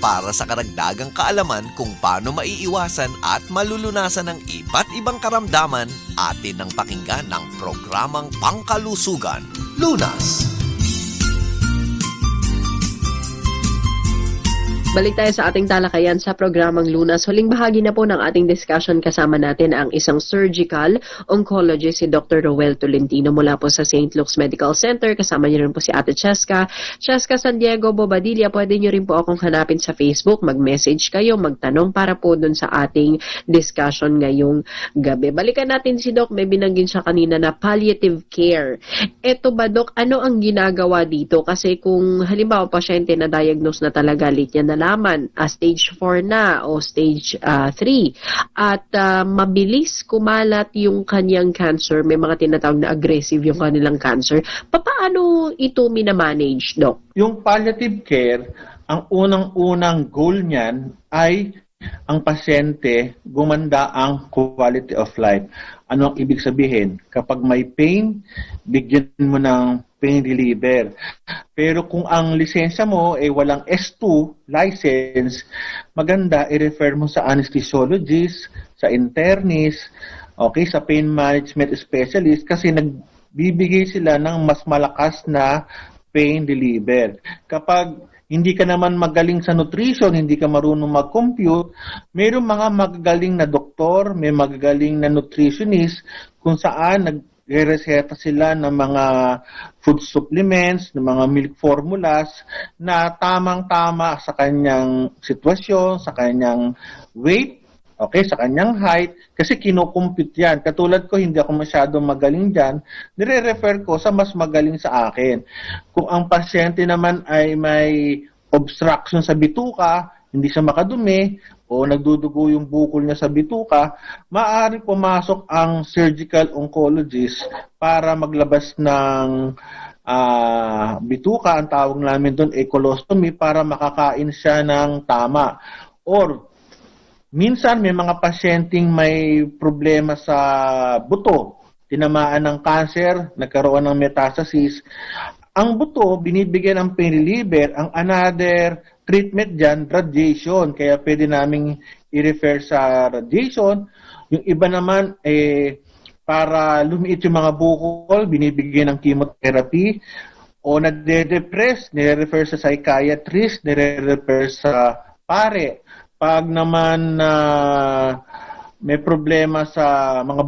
para sa karagdagang kaalaman kung paano maiiwasan at malulunasan ng iba't ibang karamdaman, atin ang pakinggan ng programang Pangkalusugan, Lunas. Balik tayo sa ating talakayan sa programang Lunas. Huling bahagi na po ng ating discussion, kasama natin ang isang surgical oncologist, si Dr. Roel Tolentino mula po sa St. Luke's Medical Center. Kasama niyo rin po si Ate Cheska San Diego Bobadilla. Pwede niyo rin po akong hanapin sa Facebook, mag-message kayo, magtanong para po dun sa ating discussion ngayong gabi. Balikan natin si Doc, may binanggit siya kanina na palliative care. Eto ba, Doc, ano ang ginagawa dito? Kasi kung halimbawa pasyente na diagnose na talaga, late niya nalaman, stage 4 na o stage 3, at mabilis kumalat yung kanyang cancer, may mga tinatawag na aggressive yung kanilang cancer, paano ito minamanage, Doc? Yung palliative care, ang unang-unang goal niyan ay ang pasyente gumanda ang quality of life. Ano ang ibig sabihin? Kapag may pain, bigyan mo ng pain reliever. Pero kung ang lisensya mo ay walang S2 license, maganda i-refer mo sa anesthesiologist, sa internist, okay, sa pain management specialist, kasi nagbibigay sila ng mas malakas na pain reliever. Kapag hindi ka naman magaling sa nutrition, hindi ka marunong mag-compute, mayroong mga magagaling na doktor, may magagaling na nutritionist, kung saan nagre-reseta sila ng mga food supplements, ng mga milk formulas na tamang-tama sa kanyang sitwasyon, sa kanyang weight, okay, sa kanyang height, kasi kinocompute yan. Katulad ko, hindi ako masyadong magaling dyan, nire-refer ko sa mas magaling sa akin. Kung ang pasyente naman ay may obstruction sa bituka, hindi siya makadumi, o nagdudugo yung bukol niya sa bituka, maaaring pumasok ang surgical oncologist para maglabas ng bituka, ang tawag namin doon ay colostomy, para makakain siya ng tama. Or minsan may mga pasyenteng may problema sa buto, tinamaan ng cancer, nagkaroon ng metastasis. Ang buto, binibigyan ng pain reliever. Ang another treatment dyan, radiation. Kaya pwede naming i-refer sa radiation. Yung iba naman, para lumiit yung mga bukol, binibigyan ng chemotherapy. O nade-depress, nire-refer sa psychiatrist, nire-refer sa pare. Pag naman may problema sa mga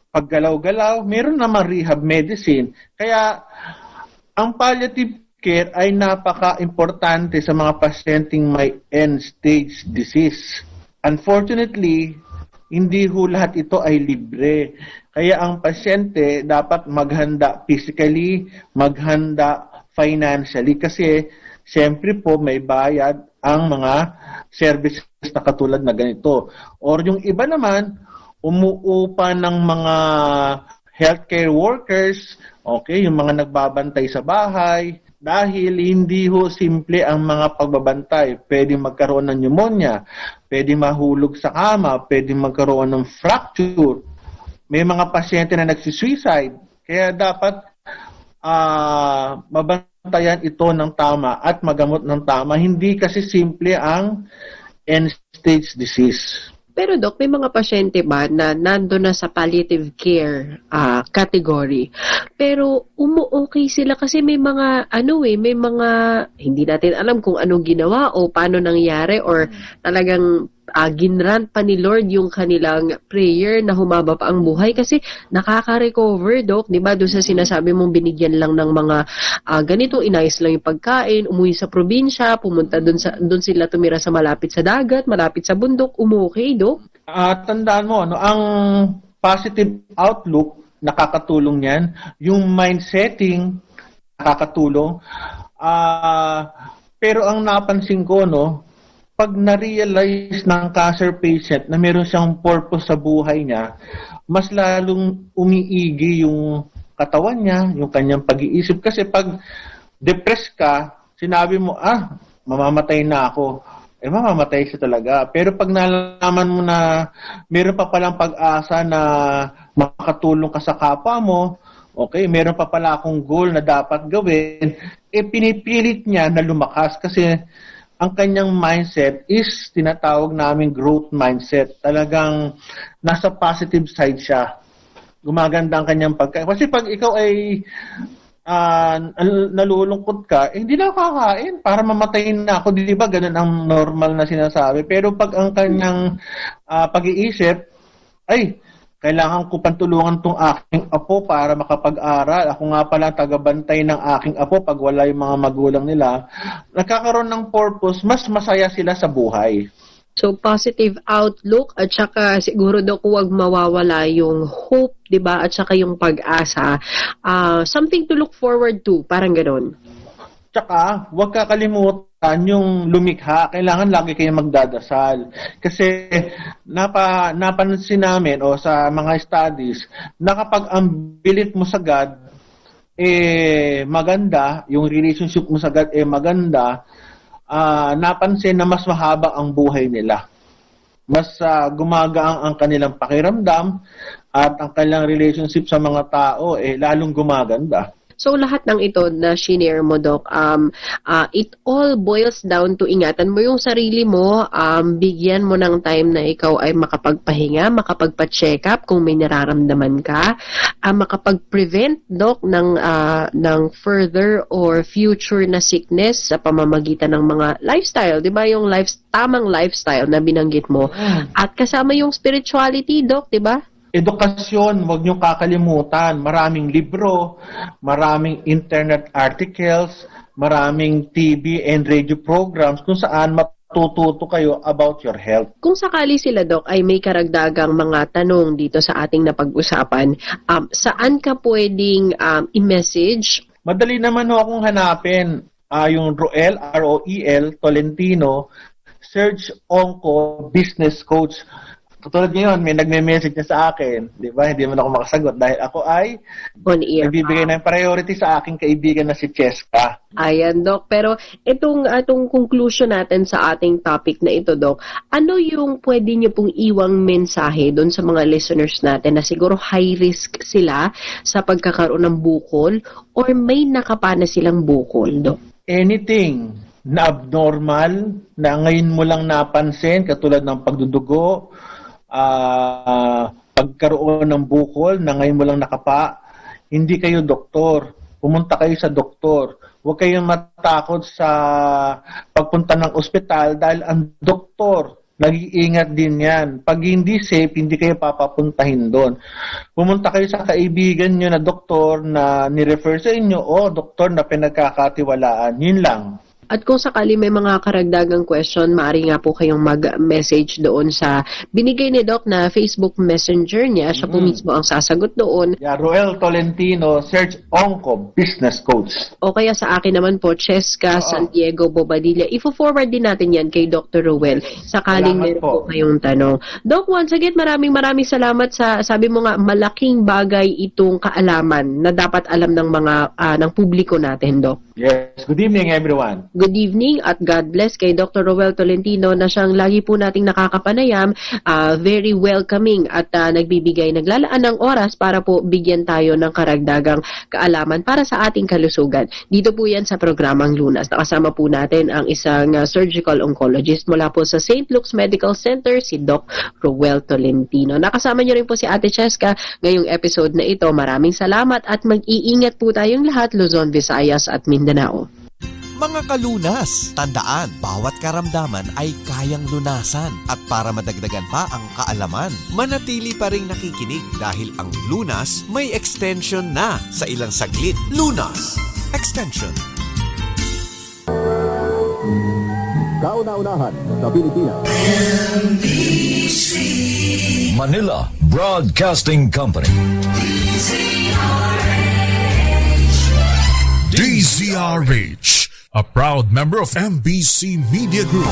paggalaw-galaw, meron naman rehab medicine. Kaya ang palliative care ay napaka-importante sa mga pasyenteng may end-stage disease. Unfortunately, hindi ho lahat ito ay libre. Kaya ang pasyente dapat maghanda physically, maghanda financially, kasi siyempre po may bayad ang mga services na katulad na ganito. Or yung iba naman, umuupa ng mga healthcare workers, okay, yung mga nagbabantay sa bahay, dahil hindi ho simple ang mga pagbabantay. Pwedeng magkaroon ng pneumonia, pwedeng mahulog sa kama, pwedeng magkaroon ng fracture. May mga pasyente na nagsisuicide, kaya dapat mabantayan ito ng tama at magamot ng tama. Hindi kasi simple ang end-stage disease. Pero Doc, may mga pasyente ba na nando na sa palliative care category, pero umu-okay sila kasi may mga may mga hindi natin alam kung anong ginawa o paano nangyari, or talagang ginrant pa ni Lord yung kanilang prayer na humaba pa ang buhay kasi nakaka-recover, Doc, di ba? Doon sa sinasabi mong binigyan lang ng mga ganito, inayos lang yung pagkain, umuwi sa probinsya, pumunta doon sila tumira sa malapit sa dagat, malapit sa bundok, umukay, Doc? Tandaan mo, ang positive outlook, nakakatulong yan. Yung mind setting, nakakatulong. Pero ang napansin ko, pag na-realize ng cancer patient na meron siyang purpose sa buhay niya, mas lalong umiigi yung katawan niya, yung kanyang pag-iisip. Kasi pag depressed ka, sinabi mo, mamamatay na ako. Mamamatay siya talaga. Pero pag nalaman mo na meron pa palang pag-asa na makatulong ka sa kapwa mo, okay, meron pa pala akong goal na dapat gawin, pinipilit niya na lumakas kasi ang kanyang mindset is tinatawag namin growth mindset. Talagang nasa positive side siya. Gumaganda ang kanyang pagkain. Kasi pag ikaw ay nalulungkot ka, hindi na kakain para mamatayin na ako. Di ba? Ganun ang normal na sinasabi. Pero pag ang kanyang pag-iisip, ay, kailangan ko pantulungan tong aking apo para makapag-aral. Ako nga pala tagabantay ng aking apo pag wala yung mga magulang nila. Nagkakaroon ng purpose, mas masaya sila sa buhay. So, positive outlook at saka siguro daw huwag mawawala yung hope, di ba? At saka yung pag-asa. Something to look forward to, parang gano'n. Tsaka, huwag kakalimutan yung lumikha. Kailangan lagi kayong magdadasal. Kasi, napansin namin o sa mga studies, na kapag ang bilit mo sa God, maganda, yung relationship mo sa God, maganda, napansin na mas mahaba ang buhay nila. Mas gumagaang ang kanilang pakiramdam at ang kanilang relationship sa mga tao lalong gumaganda. So, lahat ng ito na shinare mo, Doc, it all boils down to ingatan mo yung sarili mo, bigyan mo ng time na ikaw ay makapagpahinga, makapagpa-check up kung may nararamdaman ka, makapag-prevent, Doc, ng further or future na sickness sa pamamagitan ng mga lifestyle, di ba? Yung tamang lifestyle na binanggit mo. At kasama yung spirituality, Doc, di ba? Edukasyon, huwag niyong kakalimutan. Maraming libro, maraming internet articles, maraming TV and radio programs kung saan matututo kayo about your health. Kung sakali sila, Doc, ay may karagdagang mga tanong dito sa ating napag-usapan, saan ka pwedeng i-message? Madali naman akong hanapin. Yung Roel, R-O-E-L, Tolentino, Search Onco Business Coach. Katulad ngayon, may nagme-message na sa akin, di ba? Hindi man ako makasagot dahil ako ay On air. nagbibigay ng priority sa aking kaibigan na si Cheska. Ayan, Doc. Pero itong conclusion natin sa ating topic na ito, Doc, ano yung pwede niyo pong iwang mensahe doon sa mga listeners natin na siguro high risk sila sa pagkakaroon ng bukol or may nakapana silang bukol, Doc? Anything na abnormal na ngayon mo lang napansin, katulad ng pagdudugo, pagkaroon ng bukol na ngayon mo lang nakapa, hindi kayo doktor. Pumunta kayo sa doktor. Huwag kayong matakot sa pagpunta ng ospital dahil ang doktor, nag-iingat din yan. Pag hindi safe, hindi kayo papapuntahin doon. Pumunta kayo sa kaibigan nyo na doktor na nirefer sa inyo o doktor na pinagkakatiwalaan. Yun lang. At kung sakali may mga karagdagang question, maaari nga po kayong mag-message doon sa binigay ni Doc na Facebook Messenger niya. Siya po mismo ang sasagot doon. Yeah, Roel Tolentino, Search Onco Business Coach. O kaya sa akin naman po, Cheska Santiago Bobadilla. Ifo-forward din natin yan kay Dr. Roel. Sakaling meron po kayong tanong. Doc, once again, maraming salamat sa, sabi mo nga, malaking bagay itong kaalaman na dapat alam ng mga ng publiko natin, Doc. Yes. Good evening, everyone. Good evening at God bless kay Dr. Roel Tolentino na siyang lagi po nating nakakapanayam, very welcoming at naglalaan ng oras para po bigyan tayo ng karagdagang kaalaman para sa ating kalusugan. Dito po yan sa programang Lunas. Nakasama po natin ang isang surgical oncologist mula po sa St. Luke's Medical Center, si Doc Roel Tolentino. Nakasama niyo rin po si Ate Cheska ngayong episode na ito. Maraming salamat at mag-iingat po tayong lahat, Luzon, Visayas at Mindanao. Mga kalunas, tandaan, bawat karamdaman ay kayang lunasan. At para madagdagan pa ang kaalaman, manatili pa rin nakikinig dahil ang Lunas may extension na sa ilang saglit. Lunas Extension. Kauna-unahan sa Pilipinas. Manila Broadcasting Company. DZRH, a proud member of MBC Media Group.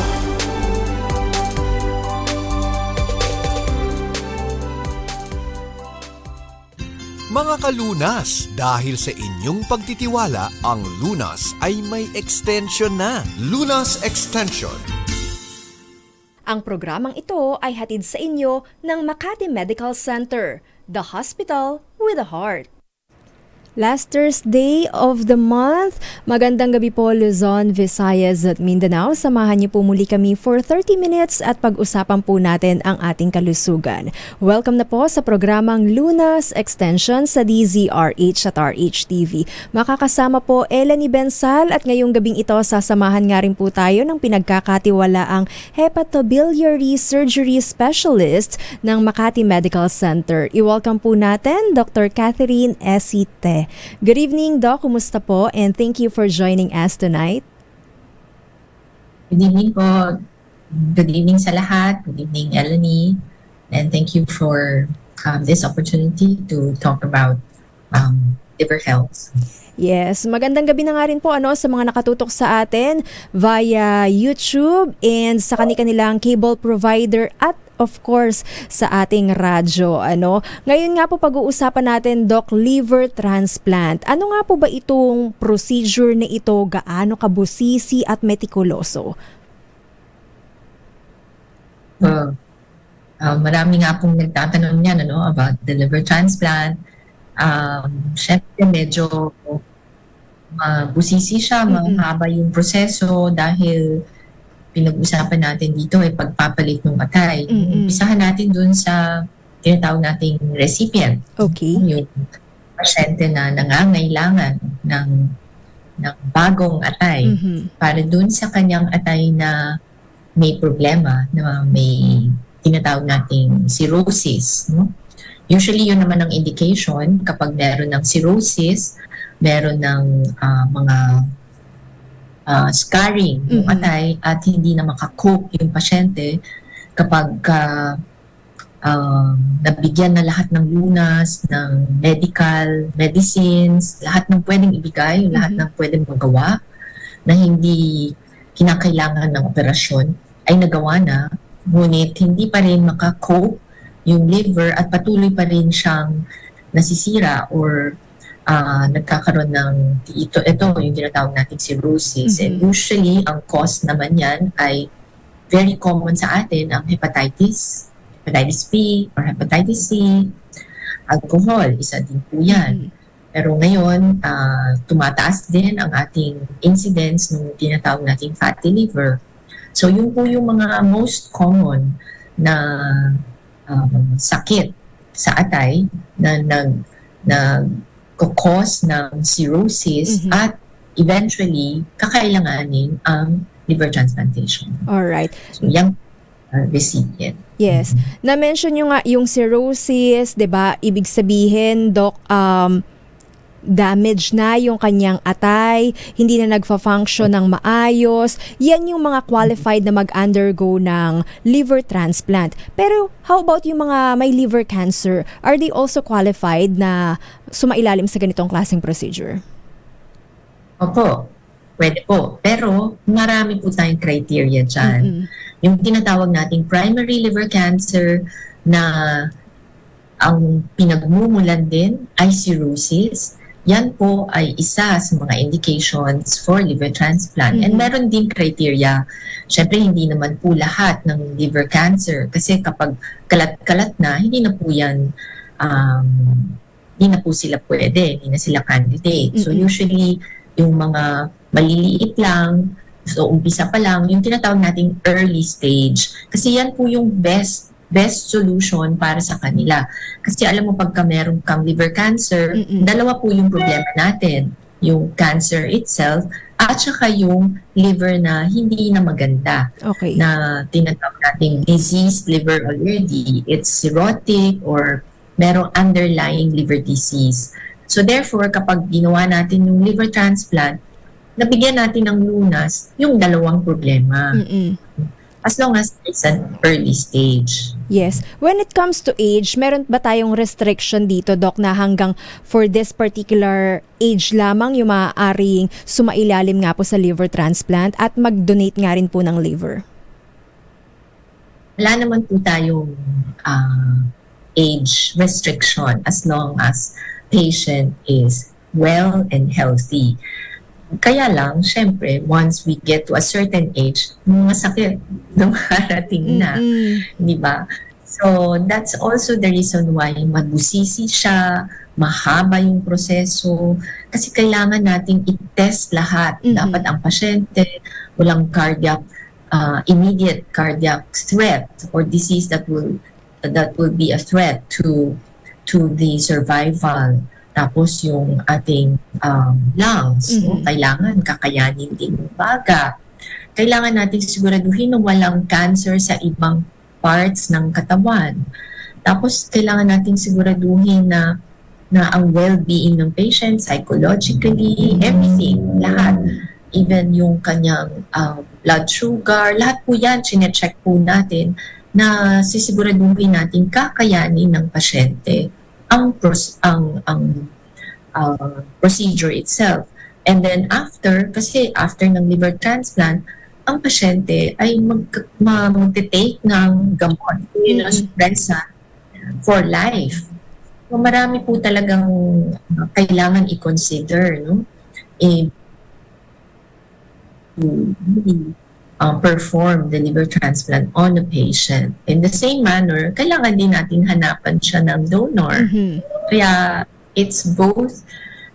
Mga kalunas, dahil sa inyong pagtitiwala, ang Lunas ay may extension na. Lunas Extension. Ang programang ito ay hatid sa inyo ng Makati Medical Center, the hospital with a heart. Last Thursday of the month. Magandang gabi po Luzon, Visayas at Mindanao. Samahan niyo po muli kami for 30 minutes at pag-usapan po natin ang ating kalusugan. Welcome na po sa programang Lunas Extension sa DZRH at RHTV. Makakasama po Eleni Bensal at ngayong gabing ito sasamahan nga rin po tayo ng pinagkakatiwalaang hepatobiliary surgery specialist ng Makati Medical Center. I-welcome po natin Dr. Catherine Esite. Good evening, Doc. Kumusta po? And thank you for joining us tonight. Good evening po. Good evening sa lahat. Good evening, Eleni. And thank you for this opportunity to talk about liver health. Yes, magandang gabi na nga rin po sa mga nakatutok sa atin via YouTube and sa kanilang cable provider at of course sa ating radyo. Ngayon nga po pag-uusapan natin, Doc, liver transplant. Ano nga po ba itong procedure na ito? Gaano kabusisi at metikuloso? Marami nga pong nagtatanong niyan about the liver transplant. Syempre medyo busisi siya, mahaba yung proseso dahil pinag-usapan natin dito ay pagpapalit ng atay. Umpisahan natin dun sa tinatawag nating recipient. Okay. Yung pasyente na nangangailangan ng bagong atay para dun sa kanyang atay na may problema, na may tinatawag nating cirrhosis. Usually yun naman ang indication kapag meron ng cirrhosis, meron ng mga scarring yung atay at hindi na makakope yung pasyente kapag nabigyan na lahat ng lunas, ng medical, medicines, lahat ng pwedeng ibigay, lahat ng pwedeng magawa na hindi kinakailangan ng operasyon ay nagawa na, ngunit hindi pa rin makakope yung liver at patuloy pa rin siyang nasisira or nagkakaroon ng ito yung tinatawag natin cirrhosis. And usually, ang cause naman yan ay very common sa atin, ang hepatitis B or hepatitis C, alcohol, isa din po yan. Pero ngayon, tumataas din ang ating incidence ng tinatawag nating fatty liver. So yun po yung mga most common na sakit sa atay na cause ng cirrhosis at eventually kakailanganin ang liver transplantation. Alright. So yung recipient. Yes. Na-mention nyo nga yung cirrhosis, 'di ba? Ibig sabihin, Doc, damage na yung kanyang atay, hindi na nagfa-function ng maayos. Yan yung mga qualified na mag-undergo ng liver transplant. Pero how about yung mga may liver cancer? Are they also qualified na sumailalim sa ganitong klaseng procedure? Opo, pwede po. Pero marami po tayong criteria dyan. Yung tinatawag nating primary liver cancer na ang pinagmumulan din ay cirrhosis. Yan po ay isa sa mga indications for liver transplant. And meron din criteria. Siyempre, hindi naman po lahat ng liver cancer. Kasi kapag kalat-kalat na, hindi na po yan, hindi na po sila pwede, hindi na sila candidate. So usually, yung mga maliliit lang, so umpisa pa lang, yung tinatawag nating early stage. Kasi yan po yung best solution para sa kanila. Kasi alam mo, pagka meron kang liver cancer, dalawa po yung problema natin. Yung cancer itself at saka yung liver na hindi na maganda. Okay. Na tinatawag nating diseased liver already. It's cirrhotic or merong underlying liver disease. So therefore, kapag ginawa natin yung liver transplant, nabigyan natin ng lunas yung dalawang problema. As long as it's an early stage. Yes. When it comes to age, meron ba tayong restriction dito, Doc, na hanggang for this particular age lamang yung maaaring sumailalim nga po sa liver transplant at mag-donate nga rin po ng liver? Wala naman po tayong age restriction as long as patient is well and healthy. Kaya lang, syempre, once we get to a certain age, mga sakit dumarating na. Di ba? So that's also the reason why mabusisi siya, mahaba yung proseso, kasi kailangan nating i-test lahat. Dapat ang pasyente walang immediate cardiac threat or disease that will be a threat to the survival. Tapos yung ating lungs, no? Kailangan kakayanin din yung baga. Kailangan natin siguraduhin na walang cancer sa ibang parts ng katawan. Tapos kailangan natin siguraduhin na ang well-being ng patient, psychologically, everything, lahat. Even yung kanyang blood sugar, lahat po yan, chinecheck po natin na sisiguraduhin natin kakayanin ng pasyente ang procedure itself. And then kasi after ng liver transplant, ang pasyente ay mag-take ng gamot, immunosuppressant for life. So marami po talagang kailangan i-consider, no? Perform the liver transplant on a patient. In the same manner, kailangan din natin hanapan siya ng donor. Kaya it's both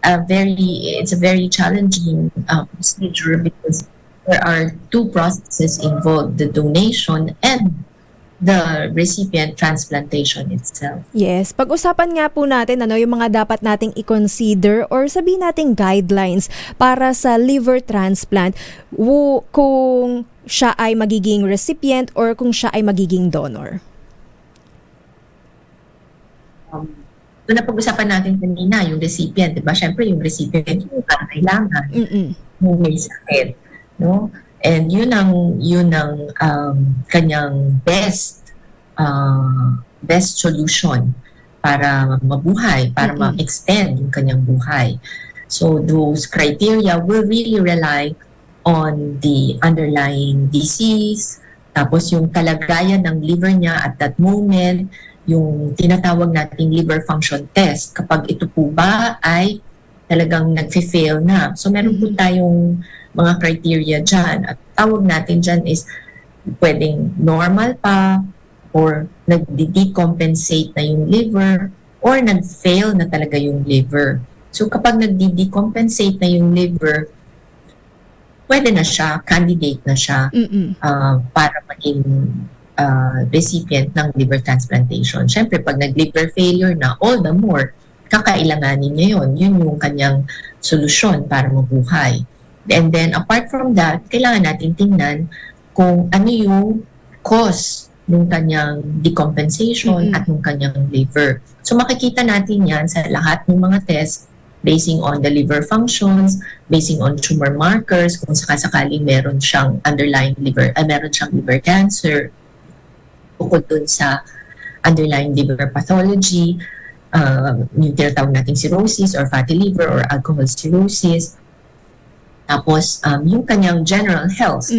it's a very challenging procedure because there are two processes involved, the donation and the recipient transplantation itself. Yes, pag-usapan nga po natin yung mga dapat nating i-consider or sabihin nating guidelines para sa liver transplant kung siya ay magiging recipient or kung siya ay magiging donor. Na pag-usapan natin kanina, yung recipient, di ba? Siyempre, yung recipient yung kailangan yung may sakit, no? And yun ang kanyang best solution para mabuhay, para ma-extend yung kanyang buhay. So those criteria will really rely on the underlying disease, tapos yung kalagayan ng liver niya at that moment, yung tinatawag nating liver function test, kapag ito po ba ay talagang nag-fail na. So meron po tayong mga criteria dyan. At tawag natin dyan is pwedeng normal pa or nag-decompensate na yung liver or nag-fail na talaga yung liver. So kapag nag-decompensate na yung liver, pwede na siya, candidate na siya para maging recipient ng liver transplantation. Siyempre, pag nag-liver failure na, all the more, kakailanganin niya yun. Yun yung kanyang solusyon para mabuhay. And then, apart from that, kailangan natin tingnan kung ano yung cause ng kanyang decompensation at ng kanyang liver. So, makikita natin yan sa lahat ng mga tests basing on the liver functions, basing on tumor markers, kung sakasakaling meron siyang meron siyang liver cancer, bukod dun sa underlying liver pathology, yung tinatawag nating cirrhosis or fatty liver or alcohol cirrhosis. Tapos, yung kanyang general health.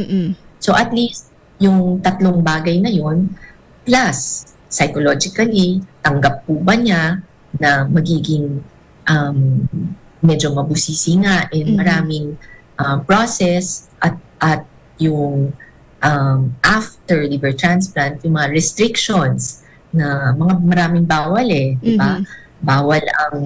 So, at least, yung tatlong bagay na yun, plus, psychologically, tanggap po ba niya na magiging medyo mabusisi nga in maraming process at yung after liver transplant, yung mga restrictions na maraming bawal di ba? Bawal ang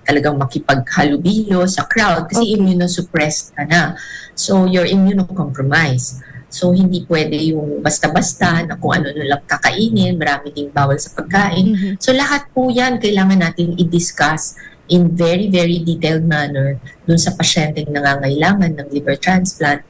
talagang makipaghalubilo sa crowd kasi immunosuppressed ka na. So, you're immunocompromised. So, hindi pwede yung basta-basta na kung ano lang kakainin, marami ding bawal sa pagkain. So, lahat po yan kailangan natin i-discuss in very, very detailed manner dun sa pasyenteng nangangailangan ng liver transplant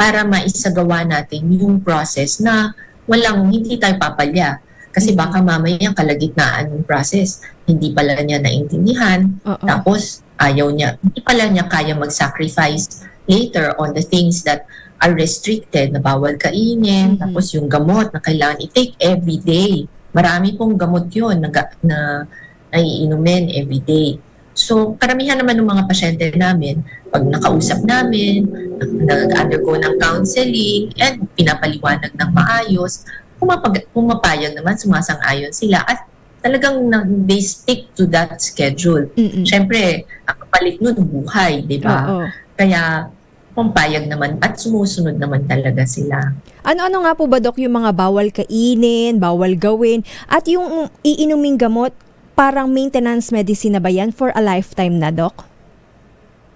para maisagawa natin yung process na hindi tayo papalya. Kasi baka mamaya kalagitnaan ng process, hindi pala niya naintindihan, tapos hindi pala niya kaya mag-sacrifice later on the things that are restricted, na bawal kainin, tapos yung gamot na kailangan i-take every day. Marami pong gamot yun na naiinumin every day. So, karamihan naman ng mga pasyente namin, pag nakausap namin, nag-undergo ng counseling, and pinapaliwanag ng maayos, pumapayag naman, sumasang-ayon sila at talagang they stick to that schedule. Siyempre, ang kapalit nun, buhay, di ba? Kaya pumpayag naman at sumusunod naman talaga sila. Ano-ano nga po ba, Dok, yung mga bawal kainin, bawal gawin, at yung iinuming gamot, parang maintenance medicine na ba yan for a lifetime na, Dok?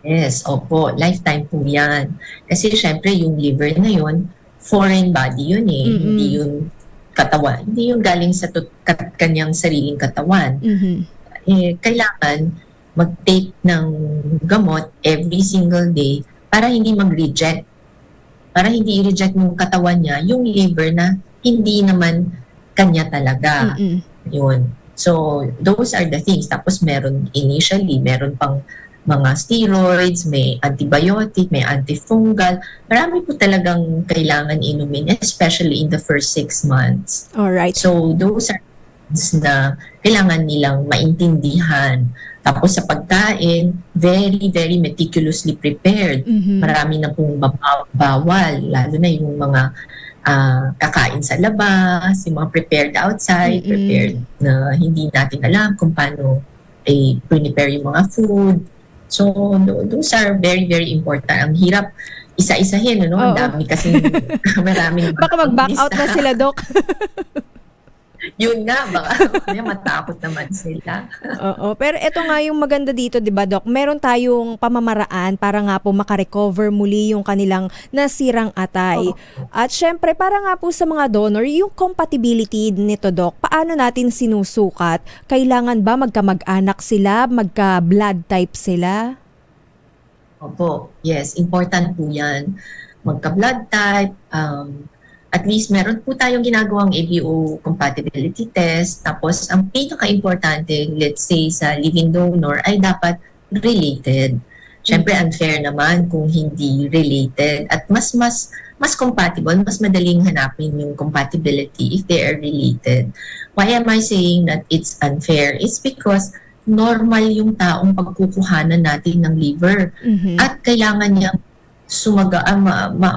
Yes, opo, lifetime po yan. Kasi syempre yung liver na yun, foreign body yun eh. Mm-mm. Hindi yun katawan, hindi yung galing sa kanyang sariling katawan. Kailangan mag-take ng gamot every single day para hindi mag-reject. Para hindi i-reject ng katawan niya yung liver na hindi naman kanya talaga. Yun. So, those are the things. Tapos meron pang mga steroids, may antibiotic, may antifungal. Marami po talagang kailangan inumin, especially in the first 6 months. Alright. So, those are things na kailangan nilang maintindihan. Tapos sa pagkain, very, very meticulously prepared. Marami na pong bawal, lalo na yung mga kakain sa labas, yung mga prepared outside, prepared na hindi natin alam kung paano prepare yung mga food. So, those are very, very important. Ang hirap isa-isahin, ano? Ang dami kasi maraming... Baka mag-back out na sila, Dok. Yun nga, baka matakot naman sila. Oo, pero ito nga yung maganda dito, 'di ba, Doc? Meron tayong pamamaraan para nga po makarecover muli yung kanilang nasirang atay. At syempre, para nga po sa mga donor, yung compatibility nito, Doc, paano natin sinusukat? Kailangan ba magkamag-anak sila, magka-blood type sila? Opo, yes, important po 'yan. Magka-blood type, at least meron po tayong ginagawang ABO compatibility test. Tapos, ang pinaka-importante, let's say, sa living donor ay dapat related. Siyempre, unfair naman kung hindi related. At mas compatible, mas madaling hanapin yung compatibility if they are related. Why am I saying that it's unfair? It's because normal yung taong pagkukuhanan natin ng liver. At kailangan niya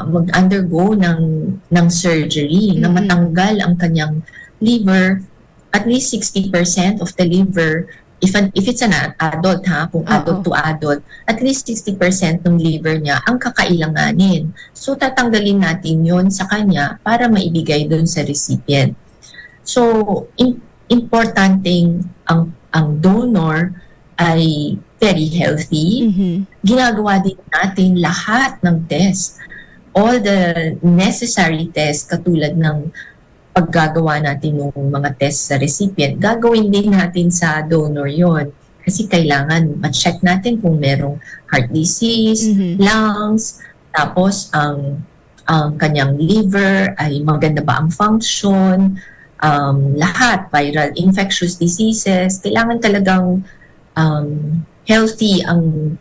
mag-undergo ng surgery na matanggal ang kanyang liver, at least 60% of the liver, if it's an adult kung adult to adult, at least 60% ng liver niya ang kakailanganin. So tatanggalin natin yon sa kanya para maibigay doon sa recipient. So importanteng ang donor ay very healthy. Ginagawa din natin lahat ng test. All the necessary tests, katulad ng paggagawa natin ng mga test sa recipient, gagawin din natin sa donor yon. Kasi kailangan ma-check natin kung merong heart disease, lungs, tapos ang kanyang liver ay maganda ba ang function, lahat, viral infectious diseases, kailangan talagang healthy ang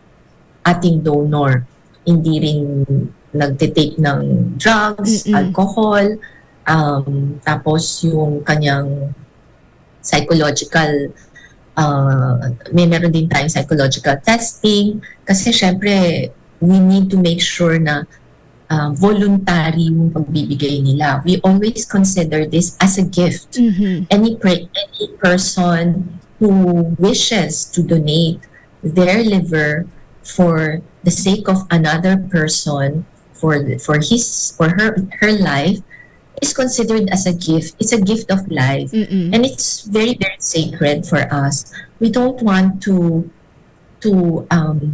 ating donor. Hindi rin nagtitake ng drugs, alcohol, tapos yung kanyang psychological, meron din tayong psychological testing. Kasi syempre, we need to make sure na voluntary yung pagbibigay nila. We always consider this as a gift. Any person who wishes to donate their liver for the sake of another person, for her life, is considered as a gift. It's a gift of life, and it's very, very sacred for us. We don't want to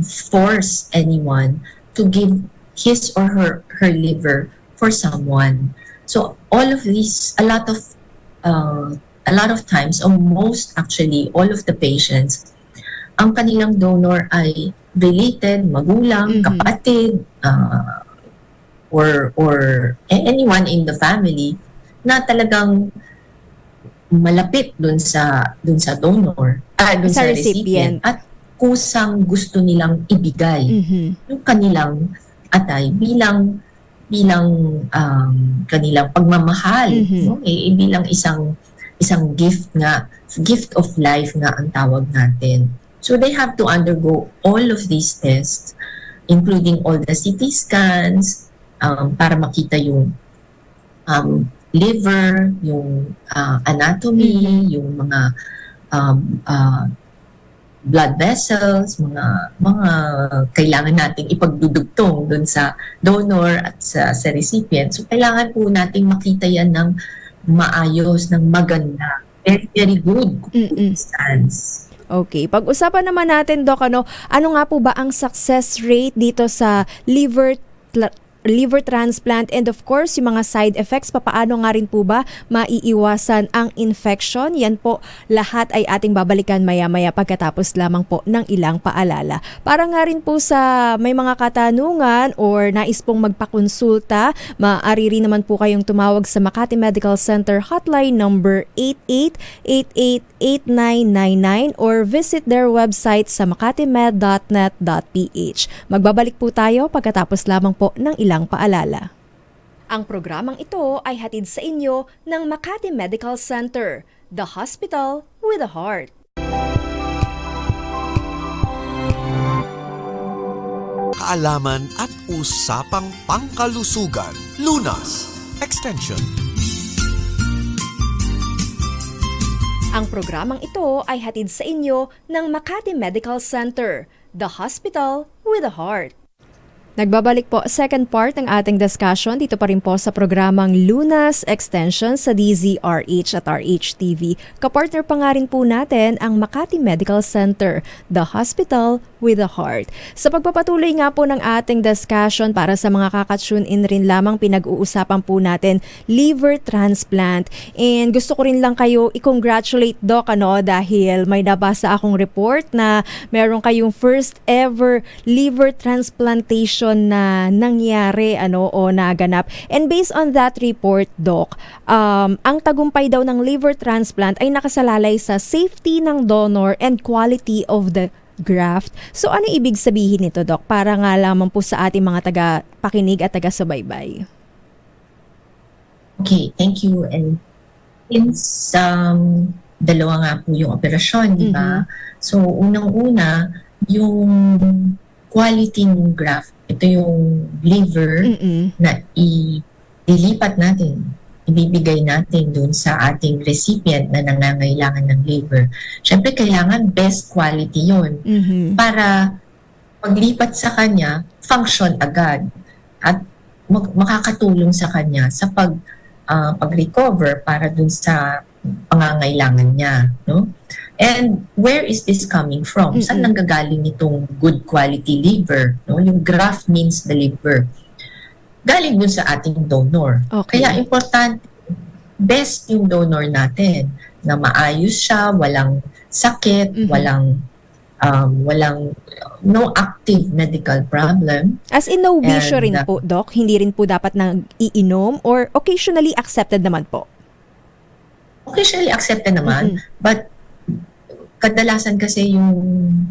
force anyone to give his or her liver for someone. So all of these, a lot of times, or most actually, all of the patients, ang kanilang donor ay related, magulang, kapatid, or anyone in the family na talagang malapit dun sa donor, dun sa recipient, at kusang gusto nilang ibigay yung kanilang atay bilang kanilang pagmamahal, bilang isang gift of life nga ang tawag natin. So they have to undergo all of these tests, including all the CT scans, para makita yung liver, yung anatomy, yung mga blood vessels, mga kailangan nating ipagdudugtong dun sa donor at sa recipient. So kailangan po nating makita yan ng maayos, ng maganda. Very, very good stance. Okay. Pag-usapan naman natin, Doc, ano nga po ba ang success rate dito sa liver transplant, and of course yung mga side effects, papaano nga rin po ba maiiwasan ang infection? Yan po lahat ay ating babalikan maya-maya pagkatapos lamang po ng ilang paalala. Para nga rin po sa may mga katanungan or nais pong magpakonsulta, maaari rin naman po kayong tumawag sa Makati Medical Center hotline number 8888-8999 or visit their website sa makatimed.net.ph. Magbabalik po tayo pagkatapos lamang po ng ilang paalala. Ang programang ito ay hatid sa inyo ng Makati Medical Center, the hospital with a heart. Kaalaman at usapang pangkalusugan. Lunas Extension. Ang programang ito ay hatid sa inyo ng Makati Medical Center, the hospital with a heart. Nagbabalik po second part ng ating discussion dito pa rin po sa programang Lunas Extension sa DZRH at RH-TV. Kapartner pa nga rin po natin ang Makati Medical Center, the hospital with a heart. Sa pagpapatuloy nga po ng ating discussion, para sa mga kakatune in rin lamang, pinag-uusapan po natin liver transplant. And gusto ko rin lang kayo i-congratulate, Doc, dahil may nabasa akong report na meron kayong first ever liver transplantation na nangyari o naganap. And based on that report, Doc, ang tagumpay daw ng liver transplant ay nakasalalay sa safety ng donor and quality of the graft. So ano ibig sabihin nito, Doc? Para nga lamang po sa ating mga taga-pakinig at taga-subaybay. Okay, thank you. And since dalawa nga po yung operasyon, di ba? So unang-una, yung quality ng graft, ito yung liver na ilipat natin, ibibigay natin dun sa ating recipient na nangangailangan ng liver. Siyempre, kailangan best quality yun para paglipat sa kanya, function agad at makakatulong sa kanya sa pag-recover para dun sa pangangailangan niya, no? And where is this coming from? Saan nanggagaling itong good quality liver? No? Yung graft means the liver. Galing dun sa ating donor. Okay. Kaya importante, best yung donor natin, na maayos siya, walang sakit, walang no active medical problem. As in, no bisyo And, rin po, Doc? Hindi rin po dapat nang-iinom or occasionally accepted naman po? Occasionally accepted naman, but kadalasan kasi yung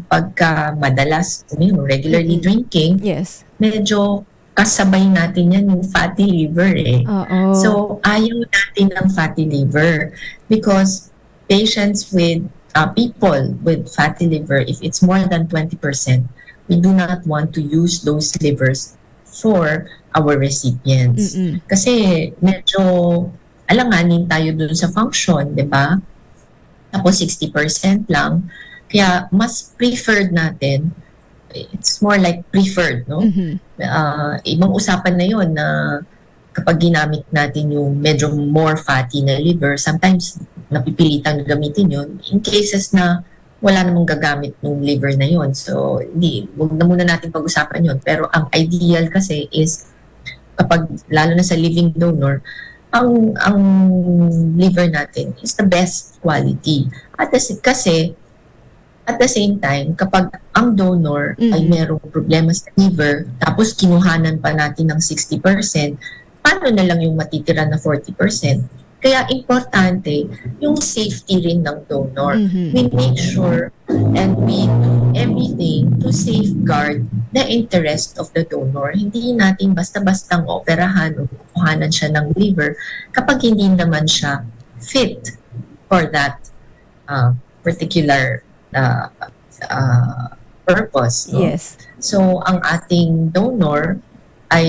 pagka madalas, regularly drinking, Yes. medyo kasabay natin yan yung fatty liver Oo. So, ayaw natin ng fatty liver because patients with, people with fatty liver, if it's more than 20%, we do not want to use those livers for our recipients. Kasi medyo alanganin tayo dun sa function, di ba? Tapos 60% lang. Kaya mas preferred natin, it's more like preferred, no? Ibang usapan na yon na kapag ginamit natin yung medyo more fatty na liver, sometimes napipilitang gamitin yon in cases na wala namang gagamit ng liver na yon. So, huwag na muna natin pag-usapan yon. Pero ang ideal kasi is kapag lalo na sa living donor, ang liver natin is the best quality. Kasi at the same time, kapag ang donor ay merong problema sa liver, tapos kinuhanan pa natin ng 60%, paano na lang yung matitira na 40%? Kaya importante yung safety rin ng donor. We make sure and we do everything to safeguard the interest of the donor. Hindi natin basta-bastang operahan o kukuhanan siya ng liver kapag hindi naman siya fit for that particular purpose. No? Yes. So, ang ating donor ay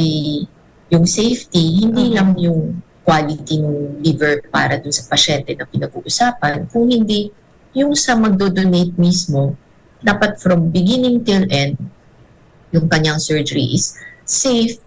yung safety, hindi lang yung quality ng liver para dun sa pasyente na pinag-uusapan, kung hindi yung sa magdo-donate mismo dapat from beginning till end, yung kanyang surgery is safe,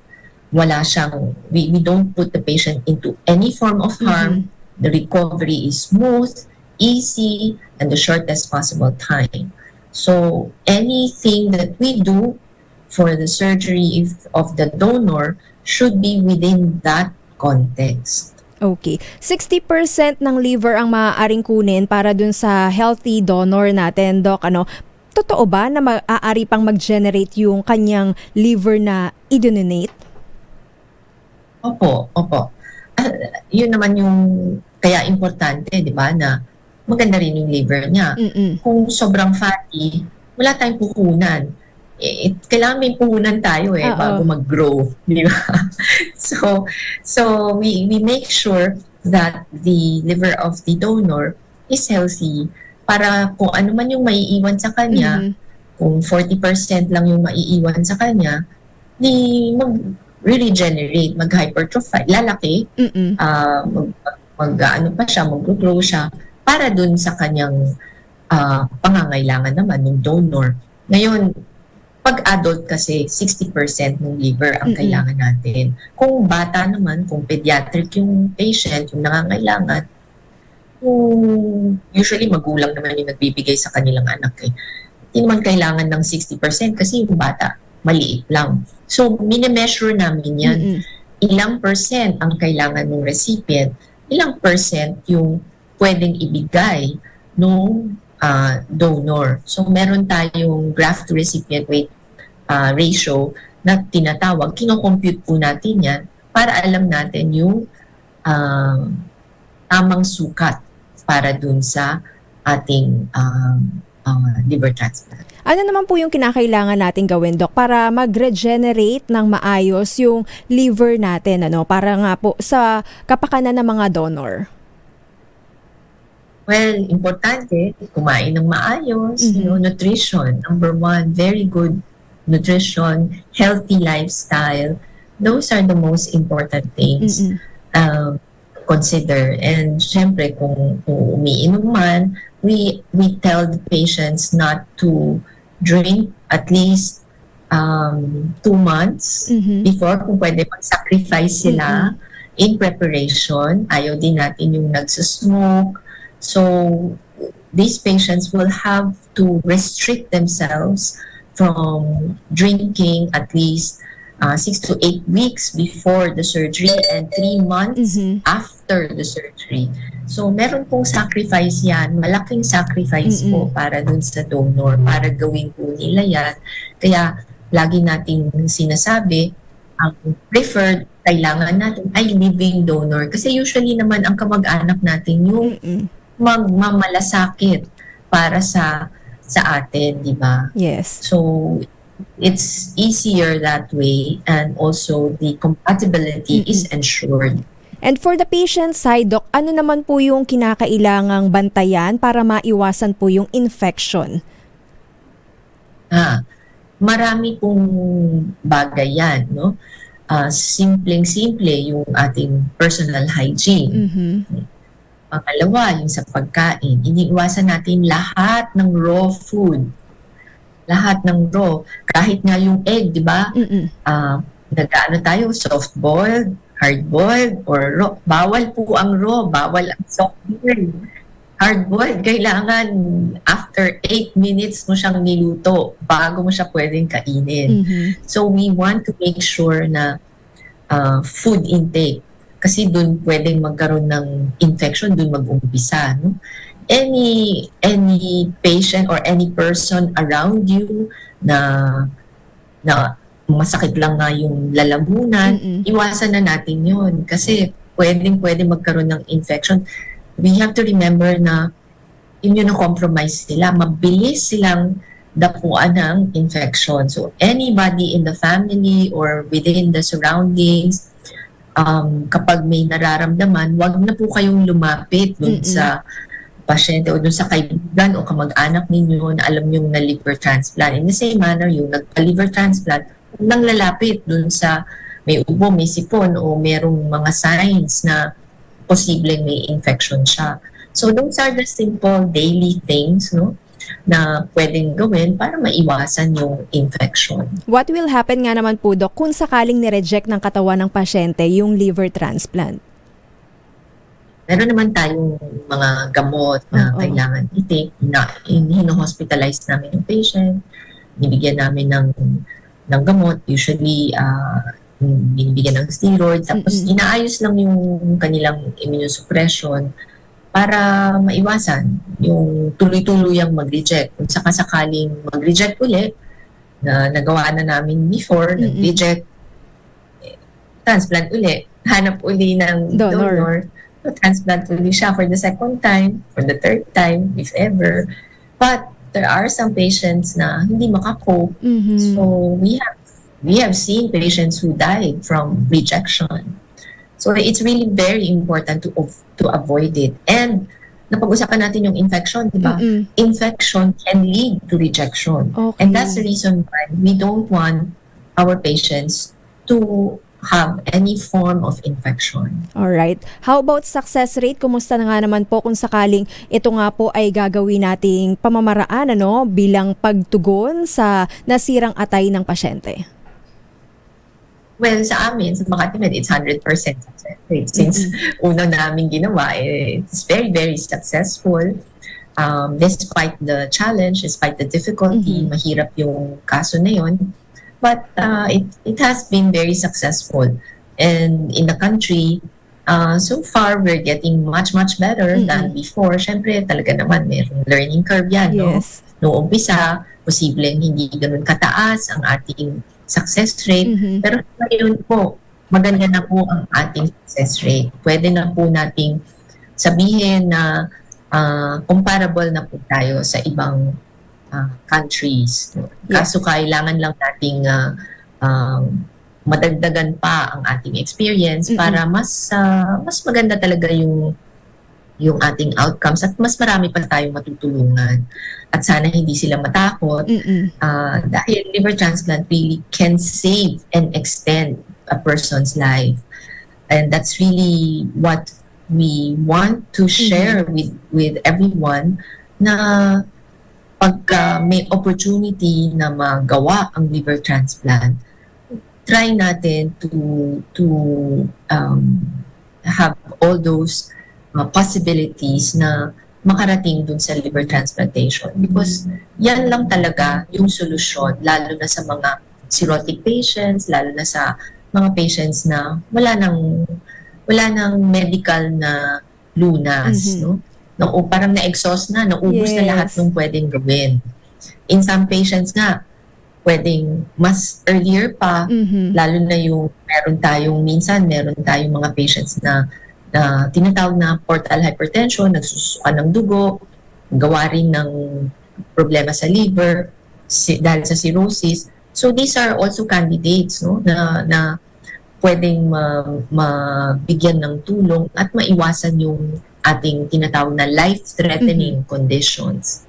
wala siyang, we don't put the patient into any form of harm, the recovery is smooth, easy, and the shortest possible time. So anything that we do for the surgery of the donor should be within that context. Okay. 60% ng liver ang maaaring kunin para dun sa healthy donor natin, Doc. Totoo ba na maaari pang mag-generate yung kanyang liver na i-donate? Opo. Yun naman yung kaya importante, di ba, na maganda rin yung liver niya. Kung sobrang fatty, wala tayong puhunan. Kailangan may puhunan tayo bago mag-grow, di ba? So we make sure that the liver of the donor is healthy para kung ano man yung maiiwan sa kanya, kung 40% lang yung maiiwan sa kanya, mag-regenerate, mag-hypertrophy, lalaki, mag-grow siya para dun sa kanyang pangangailangan naman ng donor. Ngayon, pag adult kasi, 60% ng liver ang kailangan natin. Kung bata naman, kung pediatric yung patient, yung nangangailangan, usually magulang naman yung nagbibigay sa kanilang anak. Hindi naman kailangan ng 60% kasi yung bata, maliit lang. So, minimeasure namin yan. Ilang percent ang kailangan ng recipient, ilang percent yung pwedeng ibigay ng donor. So, meron tayong graft to recipient weight ratio na tinatawag. Kino-compute po natin yan para alam natin yung tamang sukat para dun sa ating liver transplant. Ano naman po yung kinakailangan natin gawin, Doc, para mag-regenerate ng maayos yung liver natin, para nga po sa kapakanan ng mga donor? Well, importante, kumain ng maayos, nutrition. Number 1, very good nutrition, healthy lifestyle. Those are the most important things consider. And syempre, kung umiinom man, we tell the patients not to drink at least 2 months before, kung pwede mag-sacrifice sila in preparation. Ayaw din natin yung nagsasmoke. So these patients will have to restrict themselves from drinking at least 6 to 8 weeks before the surgery and 3 months after the surgery. So meron pong sacrifice yan, malaking sacrifice po para dun sa donor, para gawin po nila yan. Kaya lagi nating sinasabi, ang preferred kailangan natin ay living donor. Kasi usually naman ang kamag-anak natin yung magmamalasakit para sa atin, di ba? Yes. So it's easier that way, and also the compatibility is ensured. And for the patient side, Doc, ano naman po yung kinakailangang bantayan para maiwasan po yung infection? Marami pong bagay yan, no? Simpleng-simple yung ating personal hygiene. Pangalawa, yung sa pagkain. Iniiwasan natin lahat ng raw food. Lahat ng raw. Kahit nga yung egg, di ba? Nag-ano tayo, soft-boiled, hard-boiled, or raw. Bawal po ang raw, bawal ang soft-boiled. Hard-boiled, kailangan after 8 minutes mo siyang niluto bago mo siya pwedeng kainin. So we want to make sure na food intake, kasi doon pwedeng magkaroon ng infection, doon mag-umpisa. No? Any patient or any person around you na masakit lang nga yung lalamunan, iwasan na natin yun. Kasi pwedeng magkaroon ng infection. We have to remember na immunocompromised sila. Mabilis silang dapuan ng infection. So anybody in the family or within the surroundings, kapag may nararamdaman, wag na po kayong lumapit dun sa pasyente o dun sa kaibigan o kamag-anak ninyo na alam yung na liver transplant. In the same manner, yung nagpa-liver transplant, huwag nang lalapit dun sa may ubo, may sipon o merong mga signs na posibleng may infection siya. So those are the simple daily things, no? na pwedeng gawin para maiwasan yung infection. What will happen nga naman po, Dok, kung sakaling ni-reject ng katawan ng pasyente yung liver transplant? Meron naman tayong mga gamot na Oo. kailangan i-take, na hino-hospitalize namin yung patient, binibigyan namin ng gamot, usually binibigyan ng steroids, tapos inaayos lang yung kanilang immunosuppression para maiwasan yung tuloy-tuluyang mag-reject. Kung sakasakaling mag-reject ulit, na nagawa na namin before, nag-reject, transplant uli, hanap uli ng donor, transplant uli siya for the second time, for the third time, if ever. But there are some patients na hindi makakope. So we have seen patients who died from rejection. So it's really very important to avoid it. And napag-usapan natin yung infection, di ba? Infection can lead to rejection. Okay. And that's the reason why we don't want our patients to have any form of infection. Alright. How about success rate? Kumusta na nga naman po kung sakaling ito nga po ay gagawin nating pamamaraan bilang pagtugon sa nasirang atay ng pasyente? Well, sa amin, sa Makati Med, it's 100% success rate. Since una namin ginawa, it's very, very successful. Despite the challenge, despite the difficulty, mahirap yung kaso na yun. But it has been very successful. And in the country, so far, we're getting much, much better than before. Siyempre, talaga naman, mayroong learning curve yan, no? Yes. Noong umpisa, posibleng hindi ganun kataas ang ating success rate. Pero ngayon po, maganda na po ang ating success rate. Pwede na po nating sabihin na comparable na po tayo sa ibang countries. Kaso kailangan lang nating madagdagan pa ang ating experience para mas maganda talaga yung ating outcomes at mas marami pa tayong matutulungan. At sana hindi sila matakot dahil liver transplant really can save and extend a person's life. And that's really what we want to share with everyone, na pagka may opportunity na magawa ang liver transplant, try natin to have all those possibilities na makarating dun sa liver transplantation, because yan lang talaga yung solusyon, lalo na sa mga cirrhotic patients, lalo na sa mga patients na wala nang medical na lunas, no? O parang na-exhaust na, naubos na lahat ng pwedeng gawin. In some patients nga, pwedeng mas earlier pa, lalo na yung meron tayong mga patients na tinatawag na portal hypertension, nagsusuka ng dugo, gawa rin ng problema sa liver, dahil sa cirrhosis. So these are also candidates, no, na pwedeng mabigyan ng tulong at maiwasan yung ating tinatawag na life-threatening conditions.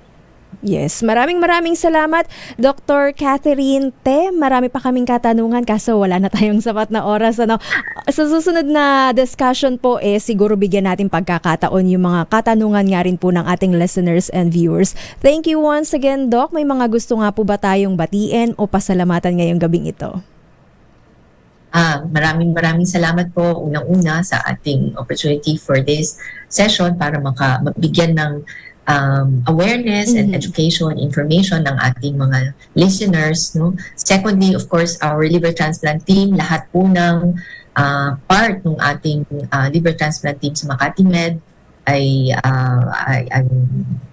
Yes, maraming salamat, Dr. Catherine Te. Marami pa kaming katanungan kaso wala na tayong sapat na oras. Sa susunod na discussion po, siguro bigyan natin pagkakataon yung mga katanungan nga rin po ng ating listeners and viewers. Thank you once again, Doc. May mga gusto nga po ba tayong batiin o pasalamatan ngayong gabing ito? Maraming salamat po unang-una sa ating opportunity for this session para mabigyan ng awareness and education, information ng ating mga listeners, no? Secondly, of course, our liver transplant team, lahat po ng part ng ating liver transplant team sa Makati Med, I'm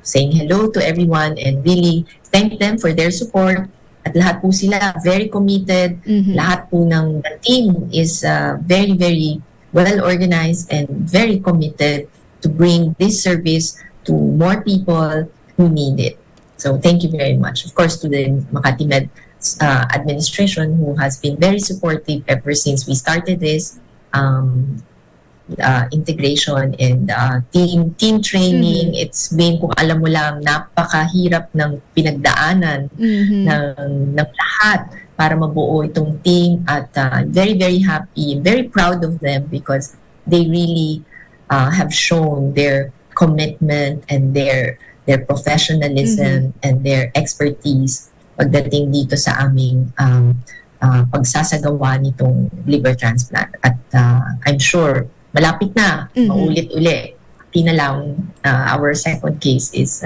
saying hello to everyone and really thank them for their support. At lahat po sila very committed. Lahat po ng team is very, very well organized and very committed to bring this service to more people who need it. So thank you very much. Of course, to the Makati Med administration, who has been very supportive ever since we started this integration and team training. It's been, kung alam mo lang, napakahirap ng pinagdaanan ng lahat para mabuo itong team, at very, very happy, very proud of them because they really have shown their commitment and their their professionalism and their expertise pagdating dito sa aming pagsasagawa nitong liver transplant. At I'm sure malapit na, maulit-uli. Pinalang, our second case is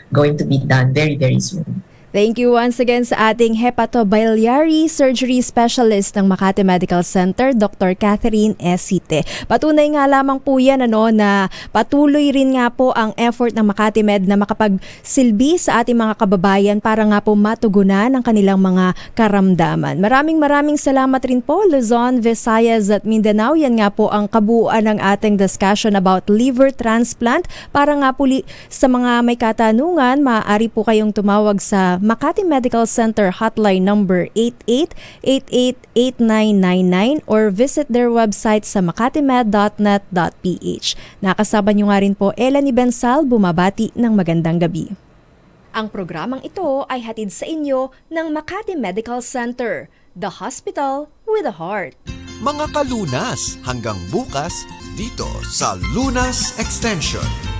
going to be done very, very soon. Thank you once again sa ating hepatobiliary surgery specialist ng Makati Medical Center, Dr. Catherine Esite. Patunay nga lamang po yan na patuloy rin nga po ang effort ng Makati Med na makapagsilbi sa ating mga kababayan para nga po matugunan ang kanilang mga karamdaman. Maraming salamat rin po, Luzon, Visayas at Mindanao. Yan nga po ang kabuuan ng ating discussion about liver transplant. Para nga po sa mga may katanungan, maaari po kayong tumawag sa Makati Medical Center hotline number 8888-8999 or visit their website sa makatimed.net.ph. Nakasama nyo nga rin po Ella ni Bensal, bumabati ng magandang gabi. Ang programang ito ay hatid sa inyo ng Makati Medical Center, the hospital with a heart. Mga kalunas, hanggang bukas dito sa Lunas Extension.